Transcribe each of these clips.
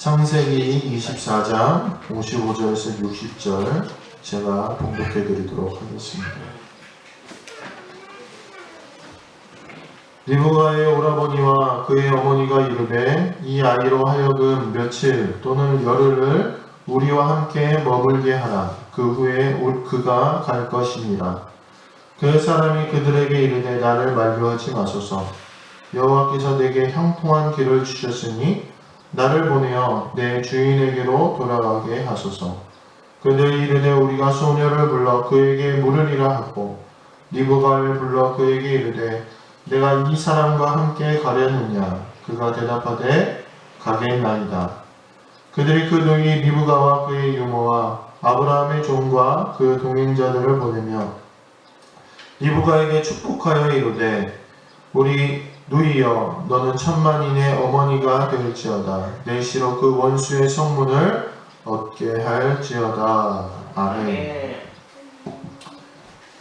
창세기 24장 55절에서 60절 제가 봉독해 드리도록 하겠습니다. 리브가의 오라버니와 그의 어머니가 이르되 이 아이로 하여금 며칠 또는 열흘을 우리와 함께 머물게 하라. 그 후에 그가 갈 것이니라. 그 사람이 그들에게 이르되 나를 만류하지 마소서. 여호와께서 내게 형통한 길을 주셨으니 나를 보내어 내 주인에게로 돌아가게 하소서. 그들이 이르되 우리가 소녀를 불러 그에게 물으리라 하고 리브가를 불러 그에게 이르되 내가 이 사람과 함께 가려느냐. 그가 대답하되 가겠나이다. 그들이 그 노이 리브가와 그의 유모와 아브라함의 종과 그 동행자들을 보내며 리브가에게 축복하여 이르되 우리 누이여 너는 천만인의 어머니가 될지어다. 내 시로 그 원수의 성문을 얻게 할지어다. 아멘.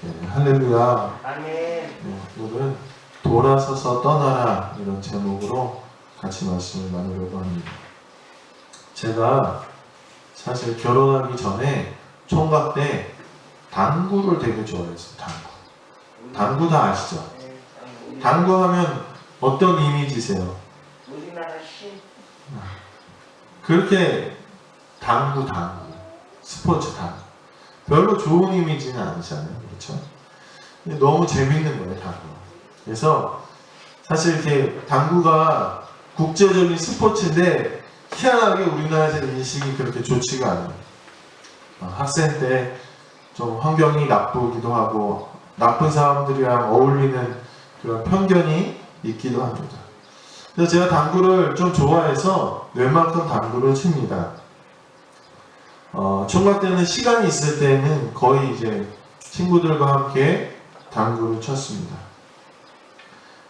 네, 할렐루야. 아멘. 네, 오늘은 돌아서서 떠나라 이런 제목으로 같이 말씀을 나누려고 합니다. 제가 사실 결혼하기 전에 총각 때 당구를 되게 좋아했어요. 당구 다 아시죠? 당구 하면 어떤 이미지세요? 우리나라 신. 그렇게 당구 스포츠 당구 별로 좋은 이미지는 아니잖아요. 그렇죠? 근데 너무 재밌는 거예요. 당구. 그래서 사실 이렇게 당구가 국제적인 스포츠인데 희한하게 우리나라에서 인식이 그렇게 좋지가 않아요. 학생 때 좀 환경이 나쁘기도 하고 나쁜 사람들이랑 어울리는 그런 편견이 있기도 합니다. 그래서 제가 당구를 좀 좋아해서 웬만큼 당구를 칩니다. 총각 때는 시간이 있을 때는 거의 이제 친구들과 함께 당구를 쳤습니다.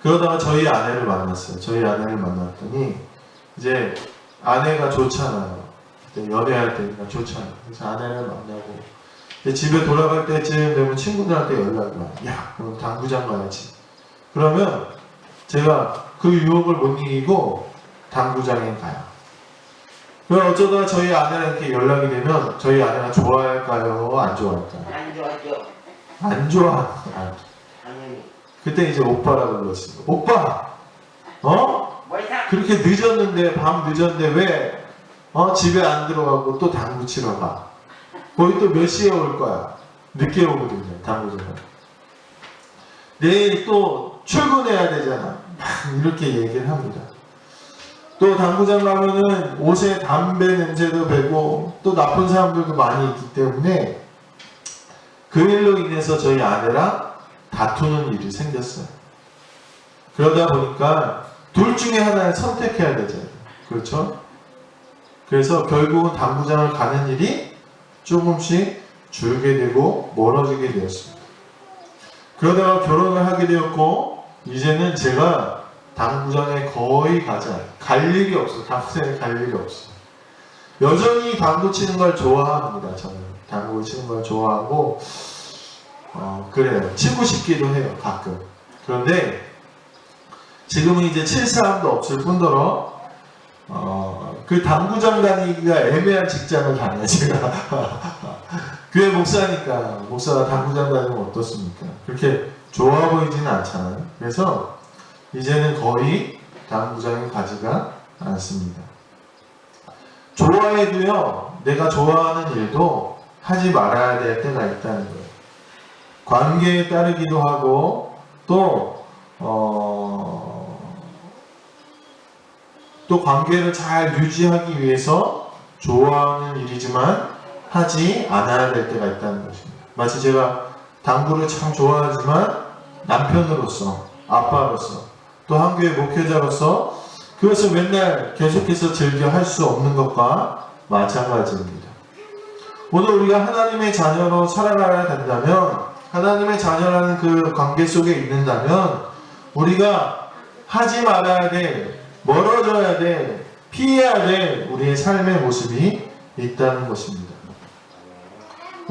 그러다가 저희 아내를 만났어요. 저희 아내를 만났더니 이제 아내가 좋잖아요. 그때 연애할 때니까 좋잖아요. 그래서 아내를 만나고 집에 돌아갈 때쯤 되면 친구들한테 연락이 와요. 야, 그럼 당구장 가야지. 그러면 제가 그 유혹을 못 이기고 당구장에 가요. 그럼 어쩌다 저희 아내랑 이렇게 연락이 되면 저희 아내가 좋아할까요? 안 좋아할까요? 안 좋아죠. 안 좋아. 당연히. 그때 이제 오빠라고 불렀어요. 오빠! 뭐야? 그렇게 늦었는데, 밤 늦었는데 왜 집에 안 들어가고 또 당구 치러 가? 거기 또 몇 시에 올 거야? 늦게 오거든요. 당구장. 내일 또 출근해야 되잖아. 이렇게 얘기를 합니다. 또 당구장 가면은 옷에 담배 냄새도 배고 또 나쁜 사람들도 많이 있기 때문에 그 일로 인해서 저희 아내랑 다투는 일이 생겼어요. 그러다 보니까 둘 중에 하나를 선택해야 되잖아요. 그렇죠? 그래서 결국은 당구장을 가는 일이 조금씩 줄게 되고 멀어지게 되었습니다. 그러다가 결혼을 하게 되었고 이제는 제가 당구장에 거의 갈 일이 없어요. 당구장에 갈 일이 없어요. 여전히 당구 치는 걸 좋아합니다. 저는 당구 치는 걸 좋아하고 그래요. 치고 싶기도 해요. 가끔. 그런데 지금은 이제 칠 사람도 없을 뿐더러 그 당구장 다니기가 애매한 직장을 다녀요. 제가 교회 목사니까 목사가 당구장 다니면 어떻습니까? 그렇게 좋아 보이지는 않잖아요. 그래서 이제는 거의 당구장에 가지가 않습니다. 좋아해도요, 내가 좋아하는 일도 하지 말아야 될 때가 있다는 거예요. 관계에 따르기도 하고 또 관계를 잘 유지하기 위해서 좋아하는 일이지만 하지 않아야 될 때가 있다는 것입니다. 마치 제가 당구를 참 좋아하지만 남편으로서, 아빠로서, 또 한교회 목회자로서 그것을 맨날 계속해서 즐겨 할 수 없는 것과 마찬가지입니다. 오늘 우리가 하나님의 자녀로 살아가야 된다면, 하나님의 자녀라는 그 관계 속에 있는다면 우리가 하지 말아야 돼, 멀어져야 돼, 피해야 돼 우리의 삶의 모습이 있다는 것입니다.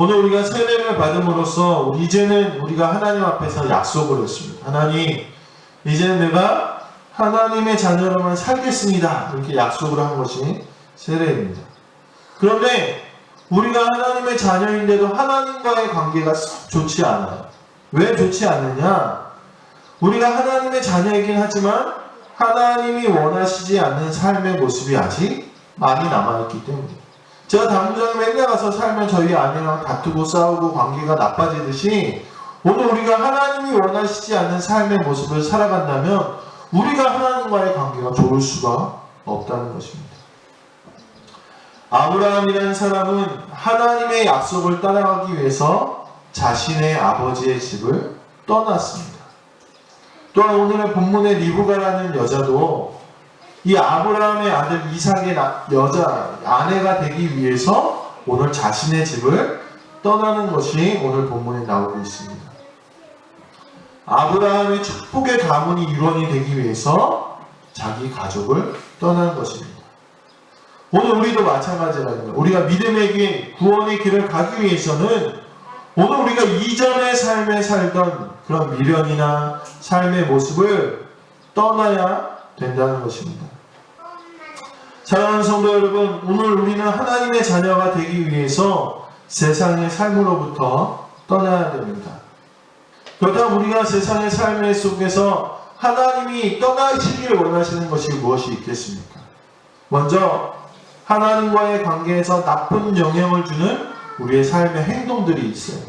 오늘 우리가 세례를 받음으로써 이제는 우리가 하나님 앞에서 약속을 했습니다. 하나님, 이제는 내가 하나님의 자녀로만 살겠습니다. 이렇게 약속을 한 것이 세례입니다. 그런데 우리가 하나님의 자녀인데도 하나님과의 관계가 썩 좋지 않아요. 왜 좋지 않느냐? 우리가 하나님의 자녀이긴 하지만 하나님이 원하시지 않는 삶의 모습이 아직 많이 남아있기 때문에, 제가 당장에 맨날 가서 살면 저희 아내랑 다투고 싸우고 관계가 나빠지듯이 오늘 우리가 하나님이 원하시지 않는 삶의 모습을 살아간다면 우리가 하나님과의 관계가 좋을 수가 없다는 것입니다. 아브라함이라는 사람은 하나님의 약속을 따라가기 위해서 자신의 아버지의 집을 떠났습니다. 또한 오늘의 본문의 리브가라는 여자도 이 아브라함의 아들 이삭의 여자 아내가 되기 위해서 오늘 자신의 집을 떠나는 것이 오늘 본문에 나오고 있습니다. 아브라함의 축복의 가문이 일원이 되기 위해서 자기 가족을 떠난 것입니다. 오늘 우리도 마찬가지입니다. 우리가 믿음의 길, 구원의 길을 가기 위해서는 오늘 우리가 이전의 삶에 살던 그런 미련이나 삶의 모습을 떠나야 된다는 것입니다. 사랑하는 성도 여러분, 오늘 우리는 하나님의 자녀가 되기 위해서 세상의 삶으로부터 떠나야 됩니다. 그렇다면 우리가 세상의 삶 속에서 하나님이 떠나시길 원하시는 것이 무엇이 있겠습니까? 먼저 하나님과의 관계에서 나쁜 영향을 주는 우리의 삶의 행동들이 있어요.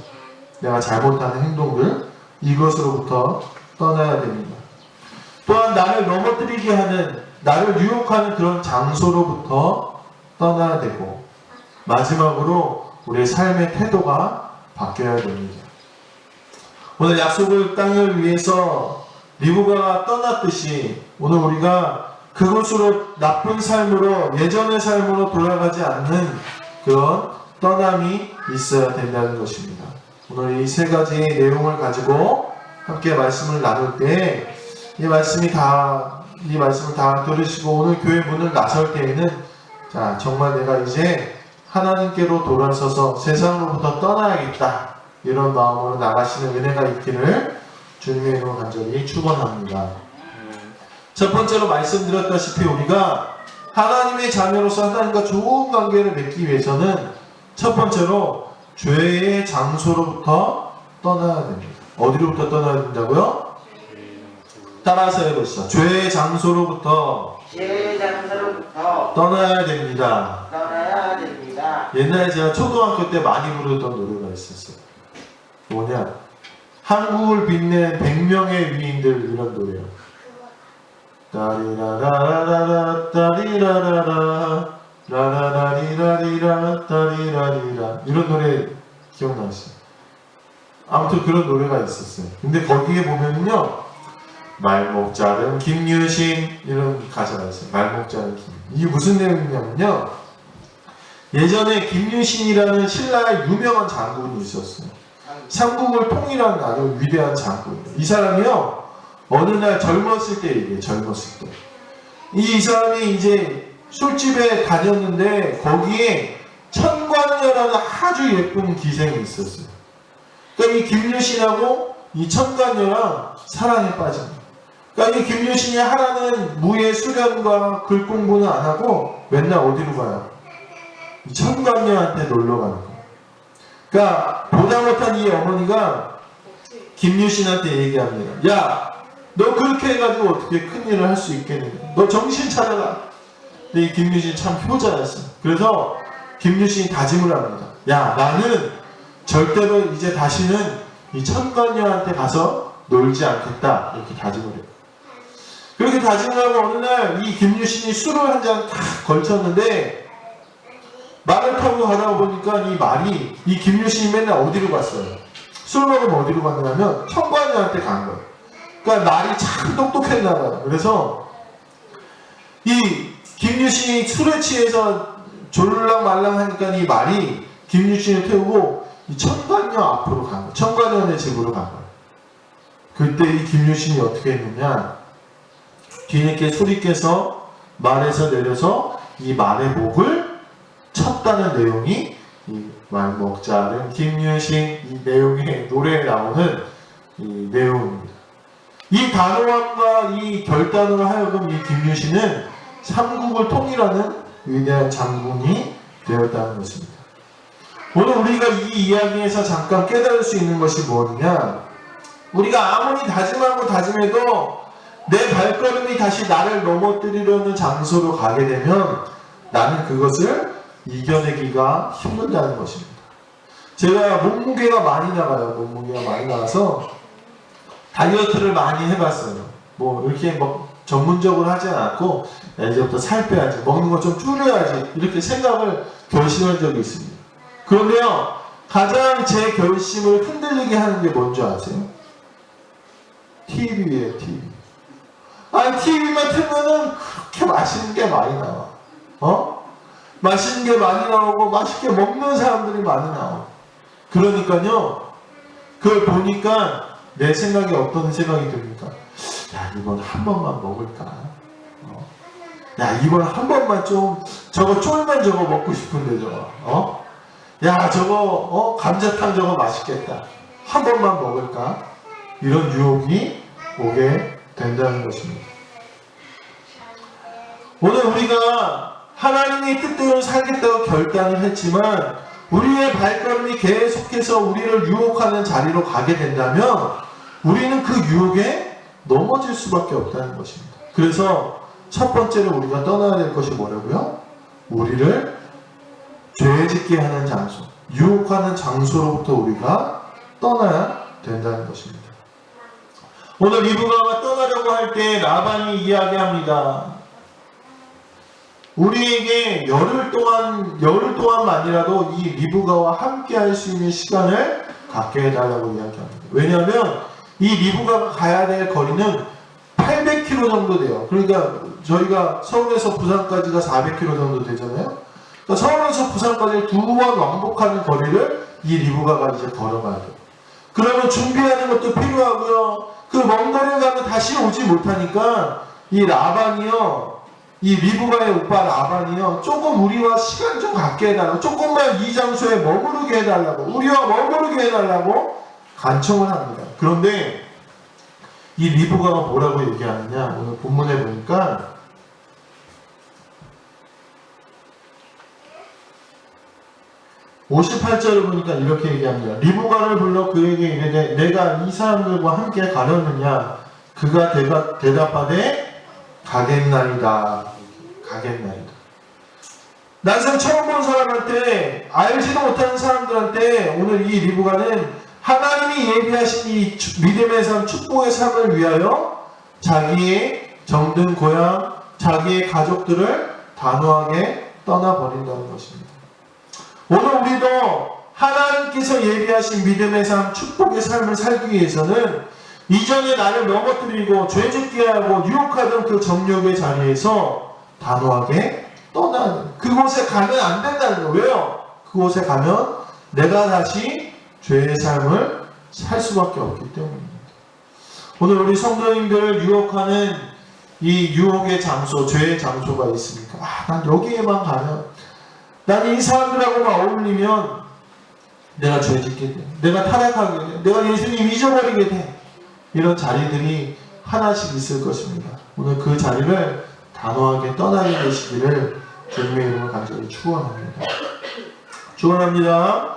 내가 잘못하는 행동들, 이것으로부터 떠나야 됩니다. 또한 나를 넘어뜨리게 하는, 나를 유혹하는 그런 장소로부터 떠나야 되고, 마지막으로 우리의 삶의 태도가 바뀌어야 됩니다. 오늘 약속의 땅을 위해서 리브가가 떠났듯이 오늘 우리가 그곳으로 나쁜 삶으로, 예전의 삶으로 돌아가지 않는 그런 떠남이 있어야 된다는 것입니다. 오늘 이 세 가지의 내용을 가지고 함께 말씀을 나눌 때 이 말씀을 다 들으시고 오늘 교회 문을 나설 때에는 자, 정말 내가 이제 하나님께로 돌아서서 세상으로부터 떠나야겠다, 이런 마음으로 나가시는 은혜가 있기를 주님의 이름으로 간절히 축원합니다. 첫 번째로 말씀드렸다시피 우리가 하나님의 자녀로서 하나님과 좋은 관계를 맺기 위해서는 첫 번째로 죄의 장소로부터 떠나야 됩니다. 어디로부터 떠나야 된다고요? 따라서 해보시죠. 죄의 장소로부터 떠나야 됩니다. 옛날에 제가 초등학교 때 많이 부르던 노래가 있었어요. 뭐냐? 한국을 빛낸 100명의 위인들, 이런 노래요. 따리라라라라 따리라라라 라라라리라리라 따리라리라, 이런 노래 기억나시죠? 아무튼 그런 노래가 있었어요. 근데 거기에 보면요, 말목자른 김유신, 이런 가사가 있어요. 말목자른 김. 이게 무슨 내용이냐면요, 예전에 김유신이라는 신라의 유명한 장군이 있었어요. 삼국을 통일한 아주 위대한 장군. 이 사람이요, 어느 날 젊었을 때 얘기해요. 젊었을 때. 이 사람이 이제 술집에 다녔는데 거기에 천관녀라는 아주 예쁜 기생이 있었어요. 그러니까 이 김유신하고 이 천관녀랑 사랑에 빠집니다. 그러니까 이 김유신이 하라는 무예 수련과 글 공부는 안 하고 맨날 어디로 가요? 이 천관녀한테 놀러 가는 거예요. 그러니까 보다 못한 이 어머니가 김유신한테 얘기합니다. 야, 너 그렇게 해가지고 어떻게 큰일을 할 수 있겠느냐. 너 정신 차려라. 근데 이 김유신 참 효자였어요. 그래서 김유신이 다짐을 합니다. 야, 나는 절대로 이제 다시는 이 천관녀한테 가서 놀지 않겠다. 이렇게 다짐을 해요. 그렇게 다짐을 하고 어느 날 이 김유신이 술을 한 잔 탁 걸쳤는데 말을 타고 가다 보니까 이 말이, 이 김유신이 맨날 어디로 갔어요? 술 먹으면 어디로 갔냐면 천관녀한테 간 거예요. 그러니까 말이 참 똑똑했나 봐요. 그래서 이 김유신이 술에 취해서 졸랑말랑 하니까 이 말이 김유신을 태우고 이 천관녀 앞으로 간 거예요. 천관녀네 집으로 간 거예요. 그때 이 김유신이 어떻게 했느냐, 뒤늦게 술이 깨서 말에서 내려서 이 말의 목을 쳤다는 내용이 이 말목자른 김유신, 이 내용의 노래에 나오는 이 내용입니다. 이 단호함과 이 결단으로 하여금 이 김유신은 삼국을 통일하는 위대한 장군이 되었다는 것입니다. 오늘 우리가 이 이야기에서 잠깐 깨달을 수 있는 것이 뭐냐, 우리가 아무리 다짐하고 다짐해도 내 발걸음이 다시 나를 넘어뜨리려는 장소로 가게 되면 나는 그것을 이겨내기가 힘들다는 것입니다. 제가 몸무게가 많이 나가요. 몸무게가 많이 나가서 다이어트를 많이 해봤어요. 뭐 이렇게 뭐 전문적으로 하지 않았고, 이제부터 살 빼야지, 먹는 거 좀 줄여야지, 이렇게 생각을 결심한 적이 있습니다. 그런데요, 가장 제 결심을 흔들리게 하는 게 뭔지 아세요? TV예요, TV. 아니, TV만 틀면은 그렇게 맛있는 게 많이 나와. 맛있는 게 많이 나오고 맛있게 먹는 사람들이 많이 나와. 그러니까요, 그걸 보니까 내 생각이 어떤 생각이 듭니까? 야, 이번 한 번만 먹을까? 야, 이번 한 번만 좀 저거 쫄면 저거 먹고 싶은데 저거. 야, 저거 감자탕 저거 맛있겠다. 한 번만 먹을까? 이런 유혹이 오게 된다는 것입니다. 오늘 우리가 하나님의 뜻대로 살겠다고 결단을 했지만 우리의 발걸음이 계속해서 우리를 유혹하는 자리로 가게 된다면 우리는 그 유혹에 넘어질 수밖에 없다는 것입니다. 그래서 첫 번째로 우리가 떠나야 될 것이 뭐라고요? 우리를 죄 짓게 하는 장소, 유혹하는 장소로부터 우리가 떠나야 된다는 것입니다. 오늘 리브가가 떠나려고 할 때 라반이 이야기합니다. 우리에게 열흘 동안만이라도 이 리브가와 함께 할 수 있는 시간을 갖게 해달라고 이야기합니다. 왜냐하면 이 리브가가 가야 될 거리는 800km 정도 돼요. 그러니까 저희가 서울에서 부산까지가 400km 정도 되잖아요. 그러니까 서울에서 부산까지 2번 왕복하는 거리를 이 리브가가 이제 걸어가야 돼요. 그러면 준비하는 것도 필요하고요. 그 먼 거리를 가면 다시 오지 못하니까 이 라반이요, 이 리브가의 오빠 라반이요, 조금 우리와 시간 좀 갖게 해달라고, 조금만 이 장소에 머무르게 해달라고, 우리와 머무르게 해달라고 간청을 합니다. 그런데 이 리브가가 뭐라고 얘기하느냐, 오늘 본문에 보니까 58절을 보니까 이렇게 얘기합니다. 리브가를 불러 그에게 이르되 내가 이 사람들과 함께 가려느냐? 그가 대답하되 가겠나이다. 가겠나이다. 난생 처음 본 사람한테, 알지도 못하는 사람들한테 오늘 이 리브가는 하나님이 예비하신 이 믿음의 삶, 축복의 삶을 위하여 자기의 정든 고향, 자기의 가족들을 단호하게 떠나버린다는 것입니다. 오늘 우리도 하나님께서 예비하신 믿음의 삶, 축복의 삶을 살기 위해서는 이전에 나를 넘어뜨리고 죄짓게 하고 유혹하던 그 정욕의 자리에서 단호하게 떠나는, 그곳에 가면 안 된다는 거예요. 왜요? 그곳에 가면 내가 다시 죄의 삶을 살 수밖에 없기 때문입니다. 오늘 우리 성도님들을 유혹하는 이 유혹의 장소, 죄의 장소가 있습니까? 난 여기에만 가면, 난 이 사람들하고만 어울리면 내가 죄짓게 돼, 내가 타락하게 돼, 내가 예수님 잊어버리게 돼. 이런 자리들이 하나씩 있을 것입니다. 오늘 그 자리를 단호하게 떠나게 되시기를 주님의 이름을 간절히 축원합니다. 축원합니다.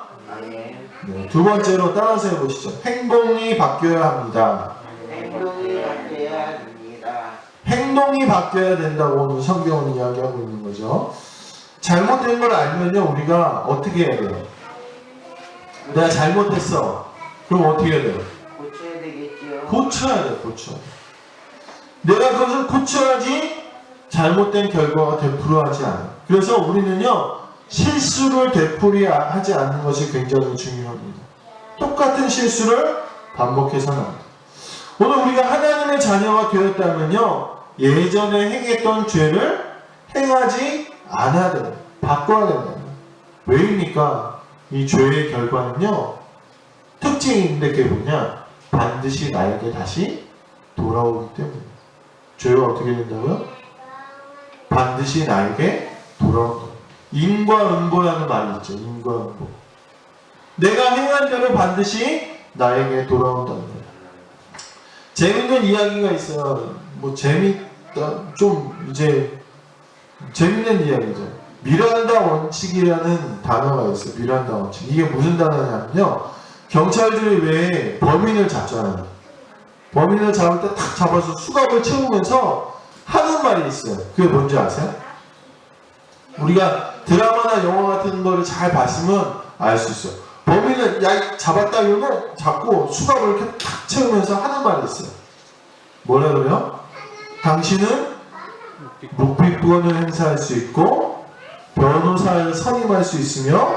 네, 두 번째로 따라서 해보시죠. 행동이 바뀌어야 합니다. 행동이 바뀌어야 합니다. 행동이 바뀌어야 된다고 오늘 성경은 이야기하고 있는 거죠. 잘못된 걸 알면요, 우리가 어떻게 해야 돼요? 내가 잘못했어. 그럼 어떻게 해야 돼요? 고쳐야 되겠지요. 고쳐야 돼, 고쳐. 내가 그것을 고쳐야지 잘못된 결과가 되풀이하지 않아요. 그래서 우리는요, 실수를 되풀이하지 않는 것이 굉장히 중요합니다. 똑같은 실수를 반복해서는 안 돼요. 오늘 우리가 하나님의 자녀가 되었다면요, 예전에 행했던 죄를 행하지 않아야 돼요. 바꿔야 된다. 왜입니까? 이 죄의 결과는요, 특징이 있는데 그게 뭐냐? 반드시 나에게 다시 돌아오기 때문에. 죄가 어떻게 된다고요? 반드시 나에게 돌아온다. 인과응보라는 말이 있죠. 인과응보. 내가 행한 대로 반드시 나에게 돌아온다는 거예요. 재밌는 이야기가 있어요. 뭐 재밌다, 좀 이제 재밌는 이야기죠. 미란다 원칙이라는 단어가 있어요. 미란다 원칙. 이게 무슨 단어냐면요. 경찰들이 왜 범인을 잡잖아요. 범인을 잡을 때 탁 잡아서 수갑을 채우면서 하는 말이 있어요. 그게 뭔지 아세요? 우리가 드라마나 영화 같은 거를 잘 봤으면 알 수 있어요. 범인을 야 잡았다 이러면 잡고 수갑을 이렇게 탁 채우면서 하는 말이 있어요. 뭐라 그래요? 당신은 묵비권을 행사할 수 있고 변호사를 선임할 수 있으며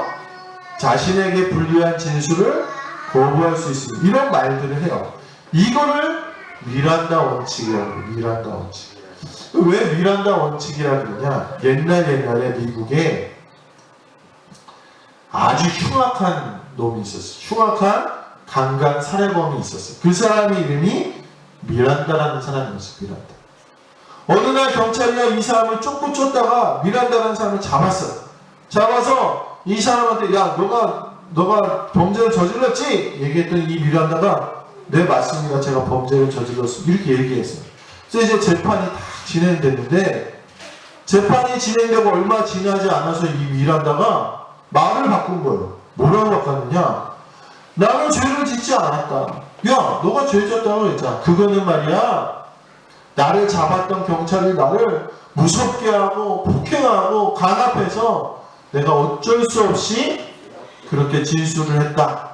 자신에게 불리한 진술을 거부할 수 있습니다. 이런 말들을 해요. 이거를 미란다 원칙이라고 해요. 미란다 원칙. 왜 미란다 원칙이라고 그러냐? 옛날에 미국에 아주 흉악한 놈이 있었어요. 흉악한 강간 살해범이 있었어요. 그 사람의 이름이 미란다라는 사람이었어요. 미란다. 어느 날 경찰이 이 사람을 쫓고 쫓다가 미란다라는 사람을 잡았어요. 잡아서 이 사람한테 야 너가 범죄를 저질렀지? 얘기했더니 이 미란다가 네 맞습니다. 제가 범죄를 저질렀습니다. 이렇게 얘기했어요. 그래서 이제 재판이 다 진행됐는데 재판이 진행되고 얼마 지나지 않아서 이 미란다가 말을 바꾼 거예요. 뭐라고 바꿨느냐? 나는 죄를 짓지 않았다. 야 너가 죄 졌다고 그랬잖아. 그거는 말이야 나를 잡았던 경찰이 나를 무섭게 하고 폭행하고 강압해서 내가 어쩔 수 없이 그렇게 진술을 했다.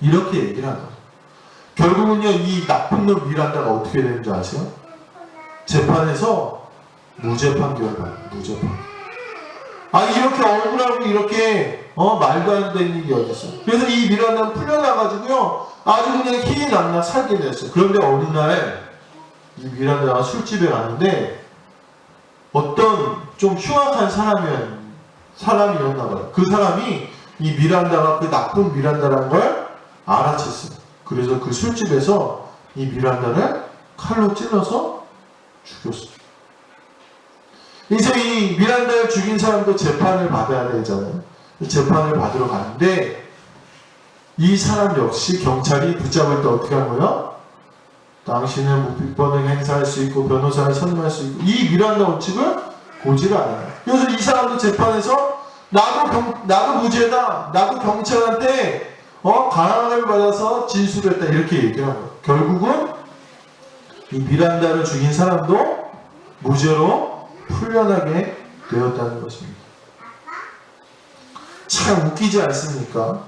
이렇게 얘기를 하는 거예요. 결국은요 이 나쁜 놈 미란다가 어떻게 되는지 아세요? 재판에서 무죄 판결을 받아요. 무죄 판결. 아니 이렇게 억울하고 이렇게 말도 안 되는 일이 어딨어. 그래서 이 미란다는 풀려나가지고요 아주 그냥 희이 낙락 살게 됐어요. 그런데 어느 날 이 미란다가 술집에 갔는데 어떤 좀 흉악한 사람이었나 봐요. 그 사람이 이 미란다가 그 나쁜 미란다라는 걸 알아챘어요. 그래서 그 술집에서 이 미란다를 칼로 찔러서 죽였어요. 이제 이 미란다를 죽인 사람도 재판을 받아야 되잖아요. 재판을 받으러 가는데 이 사람 역시 경찰이 붙잡을 때 어떻게 한 거예요? 당신은 묵비권을 행사할 수 있고 변호사를 선임할 수 있고 이 미란다 원칙을 고지를 않아요. 그래서 이 사람도 재판에서 나도 무죄다. 나도 경찰한테 강압을 받아서 진술했다. 이렇게 얘기를 한 거예요. 결국은 이 미란다를 죽인 사람도 무죄로 풀려나게 되었다는 것입니다. 참 웃기지 않습니까?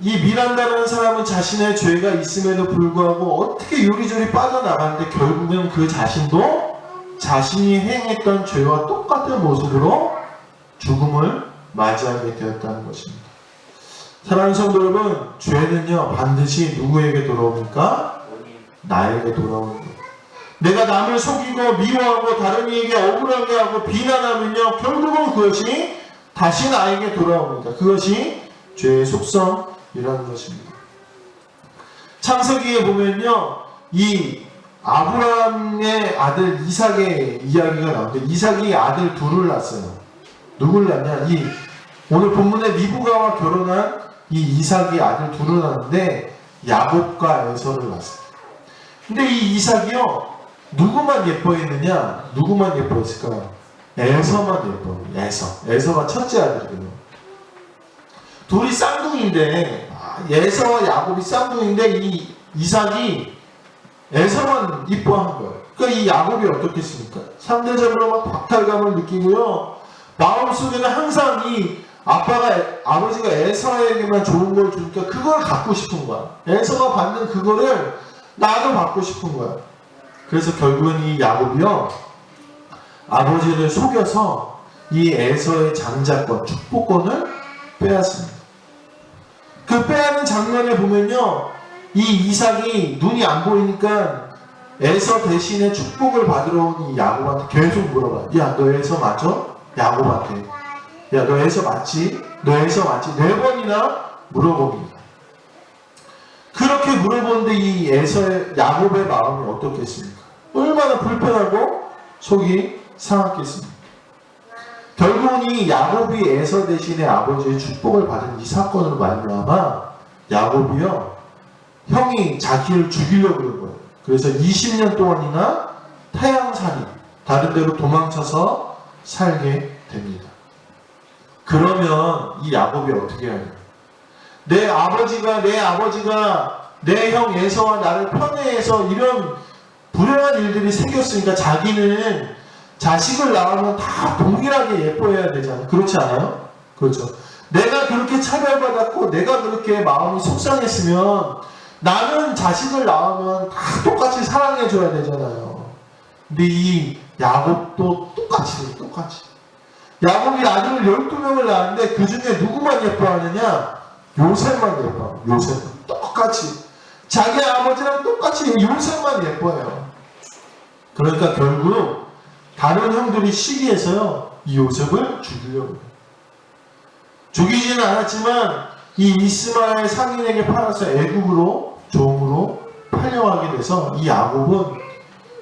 미란다라는 사람은 자신의 죄가 있음에도 불구하고 어떻게 요리조리 빠져나가는데 결국은 그 자신도 자신이 행했던 죄와 똑같은 모습으로 죽음을 맞이하게 되었다는 것입니다. 사랑하는 성도 여러분, 죄는요 반드시 누구에게 돌아옵니까? 나에게 돌아오는 거예요. 내가 남을 속이고 미워하고 다른 이에게 억울하게 하고 비난하면요 결국은 그것이 다시 나에게 돌아옵니다. 그것이 죄의 속성이라는 것입니다. 창세기에 보면요 이 아브라함의 아들 이삭의 이야기가 나오는데 이삭이 아들 둘을 낳았어요. 누굴 낳냐? 오늘 본문에 리브가와 결혼한 이 이삭이 아들 둘을 낳았는데 야곱과 에서를 낳았어요. 근데 이 이삭이요 누구만 예뻐했느냐? 누구만 예뻐했을까요? 에서만 예뻐요. 에서가 첫째 아들이에요. 둘이 쌍둥이인데 에서와 야곱이 쌍둥이인데 이 이삭이 에서만 이뻐한 거예요. 그러니까 이 야곱이 어떻겠습니까? 상대적으로 막 박탈감을 느끼고요. 마음속에는 항상 이 아버지가 에서에게만 좋은 걸 주니까 그걸 갖고 싶은 거야. 에서가 받는 그거를 나도 받고 싶은 거야. 그래서 결국은 이 야곱이요 아버지를 속여서 이 에서의 장자권, 축복권을 빼앗습니다. 그 빼앗는 장면에 보면요 이 이삭이 눈이 안 보이니까 에서 대신에 축복을 받으러 온 이 야곱한테 계속 물어봐요. 야 너 에서 맞아? 야곱한테. 야 너 에서 맞지? 너 에서 맞지? 4번이나 물어봅니다. 그렇게 물어보는데 이 에서의 야곱의 마음이 어떻겠습니까? 얼마나 불편하고 속이 상했겠습니까? 결국은 이 야곱이 에서 대신에 아버지의 축복을 받은 이 사건으로 말미암아 야곱이요 형이 자기를 죽이려고 그런 거예요. 그래서 20년 동안이나 타향살이, 다른 데로 도망쳐서 살게 됩니다. 그러면 이 야곱이 어떻게 하냐? 내 아버지가 내 형 에서와 나를 편애해서 이런 불행한 일들이 생겼으니까 자기는 자식을 낳으면 다 동일하게 예뻐해야 되잖아요. 그렇지 않아요? 그렇죠. 내가 그렇게 차별받았고 내가 그렇게 마음이 속상했으면 나는 자식을 낳으면 다 똑같이 사랑해줘야 되잖아요. 근데 이 야곱도 똑같이 야곱이 아들을 12명을 낳았는데 그 중에 누구만 예뻐하느냐? 요셉만 예뻐요. 요셉 똑같이 자기 아버지랑 똑같이 요셉만 예뻐해요. 그러니까 결국 다른 형들이 시기해서요 이 요셉을 죽이려고 해요. 죽이지는 않았지만 이 이스마엘 상인에게 팔아서 애국으로 종으로 팔려가게 돼서 이 야곱은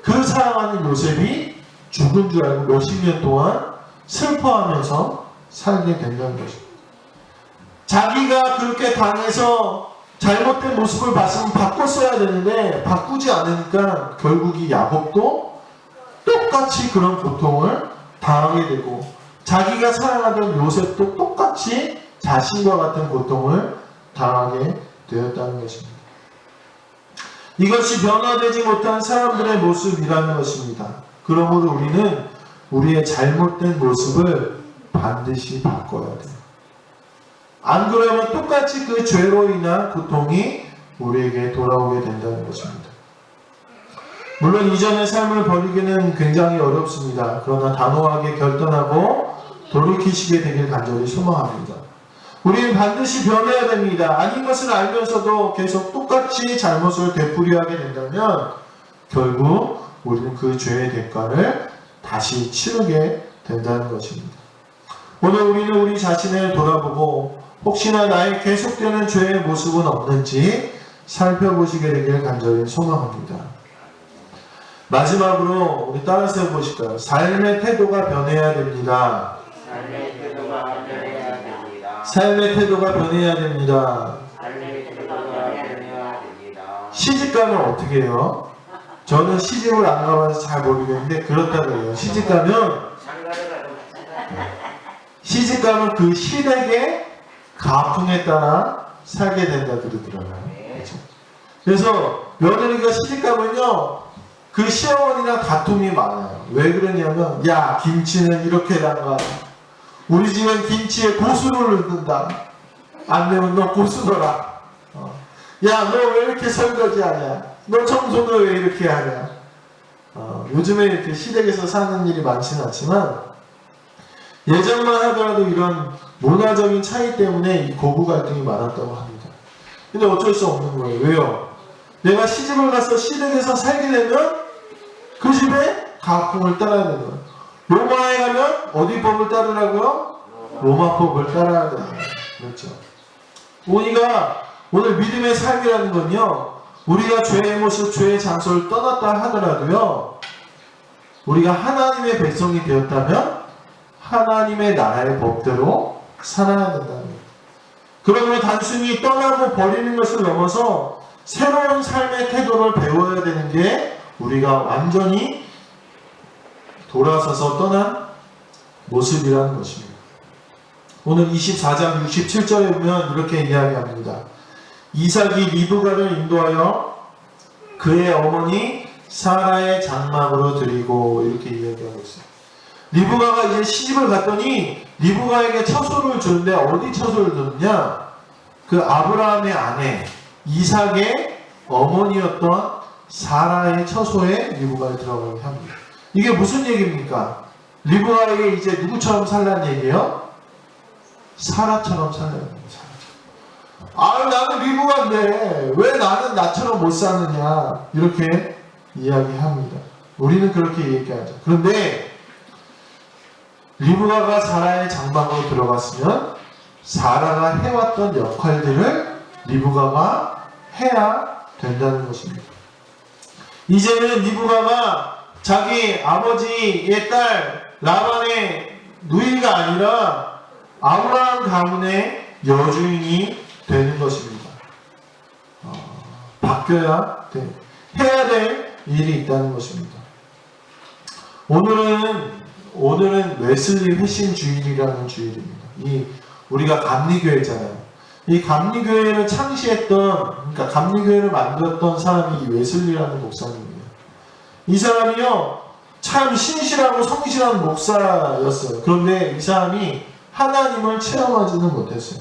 그 사랑하는 요셉이 죽은 줄 알고 몇십 년 동안 슬퍼하면서 살게 된다는 것입니다. 자기가 그렇게 당해서 잘못된 모습을 봤으면 바꿨어야 되는데 바꾸지 않으니까 결국 이 야곱도 똑같이 그런 고통을 당하게 되고 자기가 사랑하던 요셉도 똑같이 자신과 같은 고통을 당하게 되었다는 것입니다. 이것이 변화되지 못한 사람들의 모습이라는 것입니다. 그러므로 우리는 우리의 잘못된 모습을 반드시 바꿔야 돼요. 안 그러면 똑같이 그 죄로 인한 고통이 우리에게 돌아오게 된다는 것입니다. 물론 이전의 삶을 버리기는 굉장히 어렵습니다. 그러나 단호하게 결단하고 돌이키시게 되길 간절히 소망합니다. 우리는 반드시 변해야 됩니다. 아닌 것을 알면서도 계속 똑같이 잘못을 되풀이하게 된다면 결국 우리는 그 죄의 대가를 다시 치르게 된다는 것입니다. 오늘 우리는 우리 자신을 돌아보고 혹시나 나의 계속되는 죄의 모습은 없는지 살펴보시게 되길 간절히 소망합니다. 마지막으로 우리 따라서 해보실까요? 삶의 태도가 변해야 됩니다. 삶의 태도가 변해야 됩니다. 삶의 태도가 변해야 됩니다. 삶의 태도가 변해야 됩니다. 시집 가면 어떻게 해요? 저는 시집을 안 가봐서 잘 모르겠는데 그렇다고 해요. 시집 가면 그 시댁의 가풍에 따라 살게 된다 그러더라고요. 그렇죠? 그래서 며느리가 시집 가면요 그 시어머니랑 다툼이 많아요. 왜 그러냐면 야 김치는 이렇게 담가, 우리 집은 김치에 고수를 넣는다, 안 되면 너 고수 넣어라. 야 너 왜 이렇게 설거지하냐, 너 청소는 왜 이렇게 하냐. 요즘에 이렇게 시댁에서 사는 일이 많지는 않지만 예전만 하더라도 이런 문화적인 차이 때문에 이 고부 갈등이 많았다고 합니다. 근데 어쩔 수 없는 거예요. 왜요? 내가 시집을 가서 시댁에서 살게 되면 그 집의 가풍을 따라야 되는 거예요. 로마에 가면 어디 법을 따르라고요? 로마 법을 따라야 되는 거예요. 그렇죠. 우리가 오늘 믿음의 삶이라는 건요, 우리가 죄의 모습, 죄의 장소를 떠났다 하더라도요, 우리가 하나님의 백성이 되었다면 하나님의 나라의 법대로 살아야 된다는 거예요. 그러므로 단순히 떠나고 버리는 것을 넘어서 새로운 삶의 태도를 배워야 되는 게 우리가 완전히 돌아서서 떠난 모습이라는 것입니다. 오늘 24장 67절에 보면 이렇게 이야기합니다. 이삭이 리브가를 인도하여 그의 어머니 사라의 장막으로 드리고, 이렇게 이야기하고 있어요. 리브가가 이제 시집을 갔더니 리브가에게 처소를 주는데 어디 처소를 줬느냐? 그 아브라함의 아내 이삭의 어머니였던 사라의 처소에 리브가를 들어가게 합니다. 이게 무슨 얘기입니까? 리브가에게 이제 누구처럼 살라는 얘기예요? 사라처럼 살라는 얘기예요. 나는 리브가인데 왜 나는 나처럼 못 사느냐, 이렇게 이야기합니다. 우리는 그렇게 얘기하죠. 그런데 리브가가 사라의 장막으로 들어갔으면 사라가 해왔던 역할들을 리브가가 해야 된다는 것입니다. 이제는 리브가가 자기 아버지의 딸 라반의 누이가 아니라 아브라함 가문의 여주인이 되는 것입니다. 바뀌어야 돼. 해야 될 일이 있다는 것입니다. 오늘은 웨슬리 회심 주일이라는 주일입니다. 우리가 감리교회잖아요. 이 감리교회를 그러니까 감리교회를 만들었던 사람이 이 웨슬리라는 목사님이에요. 이 사람이요, 참 신실하고 성실한 목사였어요. 그런데 이 사람이 하나님을 체험하지는 못했어요.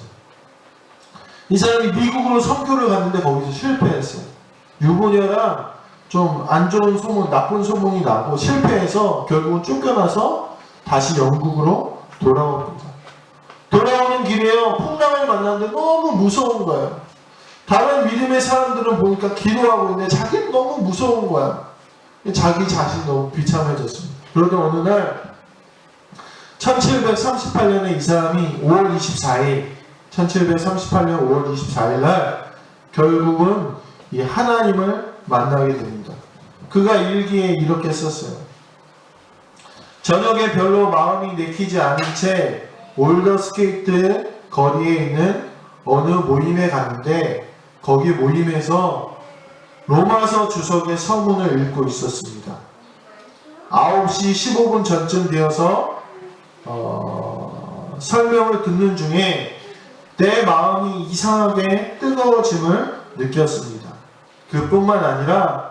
이 사람이 미국으로 선교를 갔는데 거기서 실패했어요. 유부녀랑 좀 안 좋은 소문, 나쁜 소문이 나고 실패해서 결국은 쫓겨나서 다시 영국으로 돌아옵니다. 돌아오는 길에요, 풍랑을 만났는데 너무 무서운 거예요. 다른 믿음의 사람들은 보니까 기도하고 있는데 자기는 너무 무서운 거야. 자기 자신이 너무 비참해졌습니다. 그러던 어느 날 1738년에 이 사람이 5월 24일 1738년 5월 24일 날 결국은 이 하나님을 만나게 됩니다. 그가 일기에 이렇게 썼어요. 저녁에 별로 마음이 내키지 않은 채 올더스케이트 거리에 있는 어느 모임에 갔는데 거기 모임에서 로마서 주석의 서문을 읽고 있었습니다. 9시 15분 전쯤 되어서 설명을 듣는 중에 내 마음이 이상하게 뜨거워짐을 느꼈습니다. 그뿐만 아니라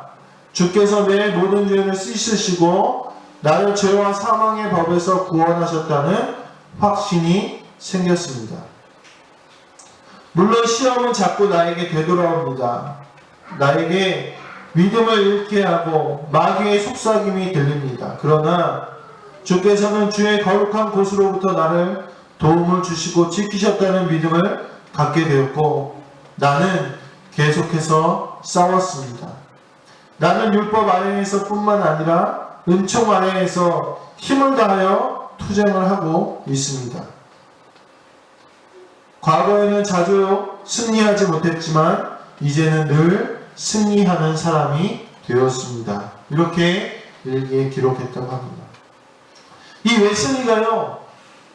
주께서 내 모든 죄를 씻으시고 나를 죄와 사망의 법에서 구원하셨다는 확신이 생겼습니다. 물론 시험은 자꾸 나에게 되돌아옵니다. 나에게 믿음을 잃게 하고 마귀의 속삭임이 들립니다. 그러나 주께서는 주의 거룩한 곳으로부터 나를 도움을 주시고 지키셨다는 믿음을 갖게 되었고 나는 계속해서 싸웠습니다. 나는 율법 아래에서 뿐만 아니라 은총 아래에서 힘을 다하여 투쟁을 하고 있습니다. 과거에는 자주 승리하지 못했지만 이제는 늘 승리하는 사람이 되었습니다. 이렇게 일기에 기록했다고 합니다. 이 웨슬리가요,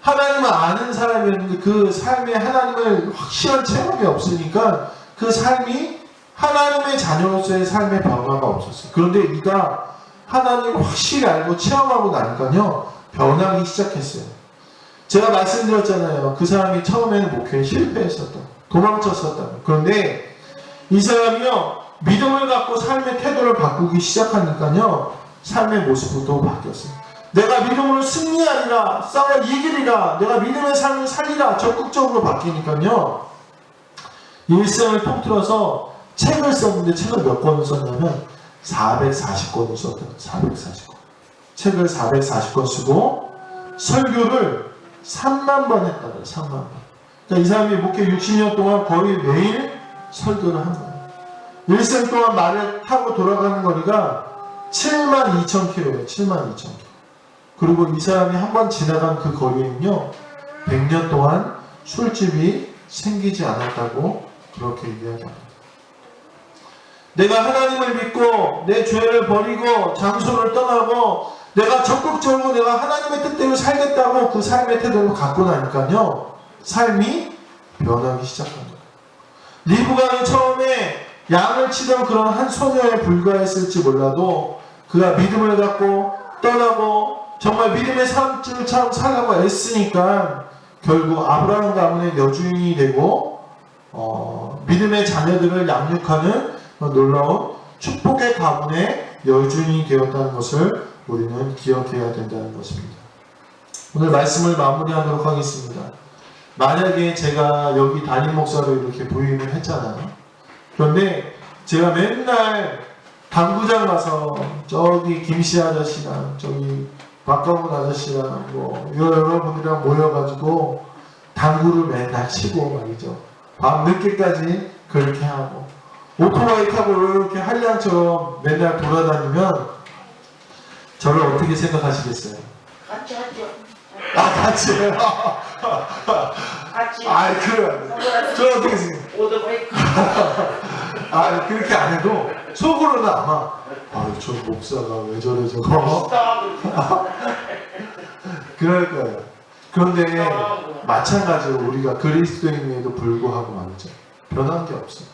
하나님을 아는 사람이었는데 그 삶에 하나님을 확실한 체험이 없으니까 그 삶이 하나님의 자녀로서의 삶의 변화가 없었어요. 그런데 이가 하나님을 확실히 알고 체험하고 나니까요, 변하기 시작했어요. 제가 말씀드렸잖아요. 그 사람이 처음에는 목회에 실패했었다. 도망쳤었다. 그런데 이 사람이요, 믿음을 갖고 삶의 태도를 바꾸기 시작하니까요, 삶의 모습부터 바뀌었어요. 내가 믿음으로 승리하리라, 싸워 이기리라, 내가 믿음의 삶을 살리라, 적극적으로 바뀌니까요, 일생을 통틀어서 책을 썼는데 책을 몇 권을 썼냐면 440권을 썼대요. 440권. 책을 440권 쓰고 설교를 3만 번 했다고요. 3만 번. 그러니까 이 사람이 목회 60년 동안 거의 매일 설교를 한 거예요. 일생 동안 말을 타고 돌아가는 거리가 7만 2천 킬로예요. 7만 2천 킬로. 그리고 이 사람이 한 번 지나간 그 거리에는요, 100년 동안 술집이 생기지 않았다고 그렇게 이야기합니다. 내가 하나님을 믿고 내 죄를 버리고 장소를 떠나고 내가 적극적으로 내가 하나님의 뜻대로 살겠다고 그 삶의 태도를 갖고 나니까요, 삶이 변하기 시작합니다. 리브가는 처음에 양을 치던 그런 한 소녀에 불과했을지 몰라도 그가 믿음을 갖고 떠나고 정말 믿음의 삶을 살라고 애쓰니까 결국 아브라함 가문의 여주인이 되고 믿음의 자녀들을 양육하는 놀라운 축복의 가문의 여주인이 되었다는 것을 우리는 기억해야 된다는 것입니다. 오늘 말씀을 마무리하도록 하겠습니다. 만약에 제가 여기 담임 목사로 이렇게 부임을 했잖아요. 그런데 제가 맨날 당구장 가서 저기 김씨 아저씨랑 저기 박가문 아저씨랑 뭐 여러분들이랑 모여가지고 당구를 맨날 치고 말이죠. 밤 늦게까지 그렇게 하고 오토바이 타고 이렇게 한량처럼 맨날 돌아다니면 저를 어떻게 생각하시겠어요? 같이 하죠. 같이요? 같이. 그래. 저 어떻게 생각해요? 오토바이. 그렇게 안 해도 속으로는 아마 저 목사가 왜 저래 저거 그럴 거예요. 그런데 마찬가지로 우리가 그리스도인에도 불구하고 말이죠, 변한 게 없어요.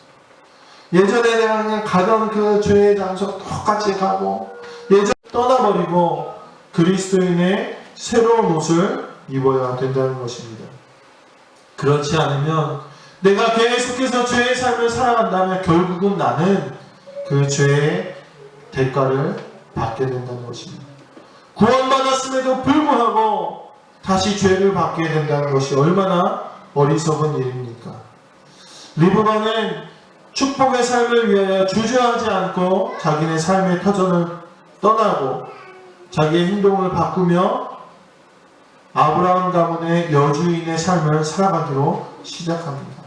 예전에 내가 그냥 가던 그 죄의 장소 똑같이 가고 예전 떠나버리고 그리스도인의 새로운 옷을 입어야 된다는 것입니다. 그렇지 않으면 내가 계속해서 죄의 삶을 살아간다면 결국은 나는 그 죄의 대가를 받게 된다는 것입니다. 구원받았음에도 불구하고 다시 죄를 받게 된다는 것이 얼마나 어리석은 일입니까? 리브가는 축복의 삶을 위하여 주저하지 않고 자기네 삶의 터전을 떠나고 자기의 행동을 바꾸며 아브라함 가문의 여주인의 삶을 살아가기로 시작합니다.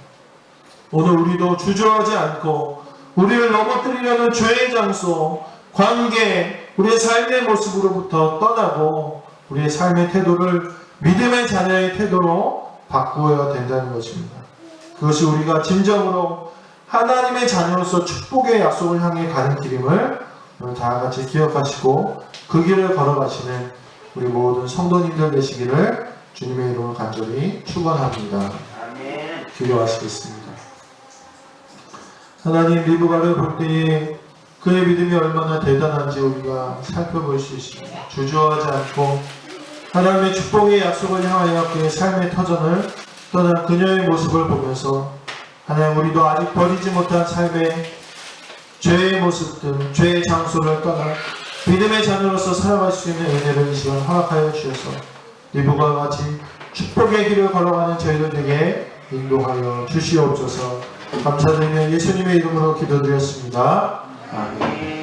오늘 우리도 주저하지 않고 우리를 넘어뜨리려는 죄의 장소, 관계, 우리의 삶의 모습으로부터 떠나고 우리의 삶의 태도를 믿음의 자녀의 태도로 바꾸어야 된다는 것입니다. 그것이 우리가 진정으로 하나님의 자녀로서 축복의 약속을 향해 가는 길임을 오늘 다 같이 기억하시고 그 길을 걸어가시는 우리 모든 성도님들 되시기를 주님의 이름으로 간절히 축원합니다. 아멘. 기도하시겠습니다. 하나님, 리브가를 볼 때에 그의 믿음이 얼마나 대단한지 우리가 살펴볼 수 있습니다. 주저하지 않고 하나님의 축복의 약속을 향하여 그의 삶의 터전을 떠난 그녀의 모습을 보면서 하나님, 우리도 아직 버리지 못한 삶의 죄의 모습들, 죄의 장소를 떠나 믿음의 자녀로서 살아갈 수 있는 은혜를 이 시간 허락하여 주셔서 리브가와 같이 축복의 길을 걸어가는 저희들에게 인도하여 주시옵소서. 감사드리며 예수님의 이름으로 기도드렸습니다. 아멘.